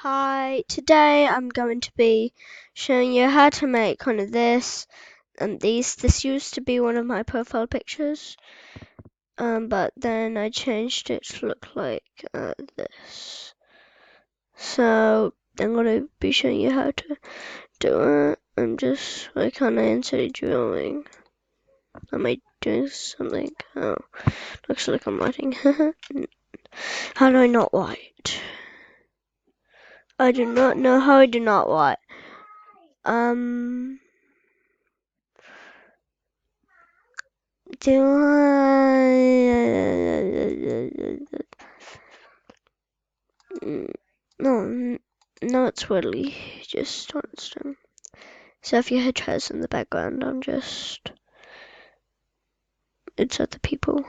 Hi, today I'm going to be showing you how to make kind of this and these. This used to be one of my profile pictures, but then I changed it to look like this. So I'm going to be showing you how to do it. I'm just like on the inside drawing. Am I doing something? Oh, looks like I'm writing. How do I not write? I do not know how I do not write. Do I? No, no, it's Willie. Just understand. So if you hear chairs in the background, it's other people.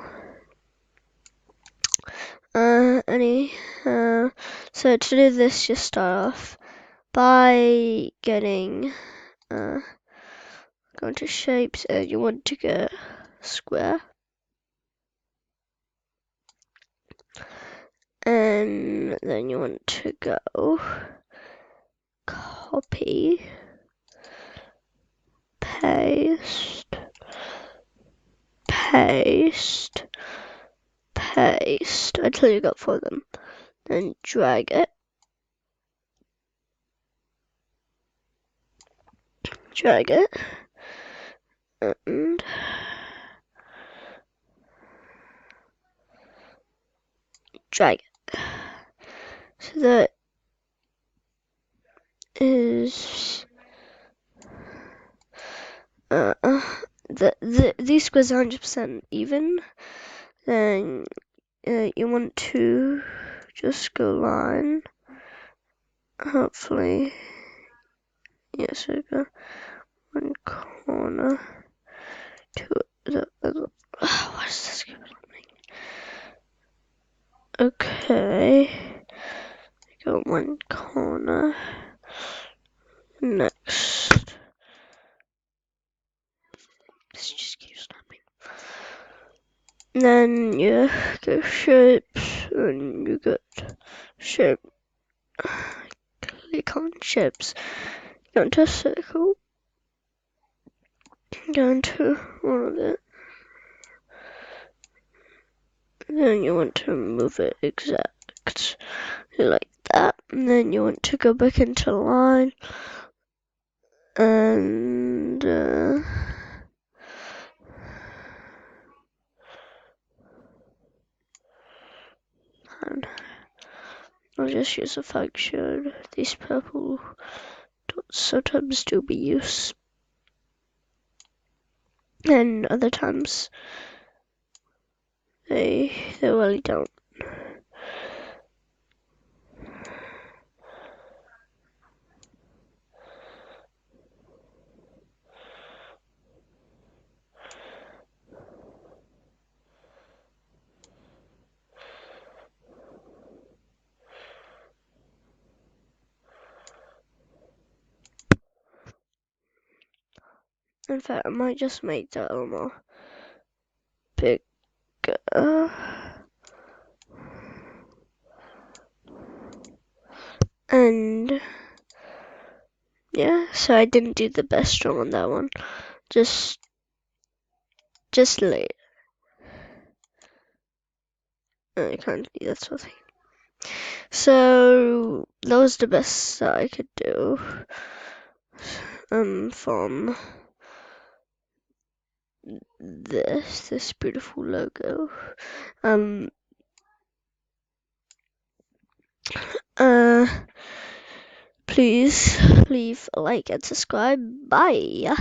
So to do this, just start off by getting, going to shapes, and you want to get square. And then you want to go copy, paste, until you got 4 of them. Then drag it, and drag it. So that is these squares are 100% even. Then you want to just go line. Hopefully, yes, we go one corner to the other. What is this giving me? Okay, go one corner. Next, this just keeps snapping. Then you go shapes, and you get shape. Click on shapes. Go into a circle. Go into one of it. Then you want to move it exact like that. And then you want to go back into line. And I'll just use a function. These purple dots sometimes do be used, and other times they really don't. In fact, I might just make that a little more bigger. And yeah, so I didn't do the best job on that one. Just late. I can't do that sort of thing. So that was the best that I could do. From this beautiful logo. Please leave a like and subscribe. Bye.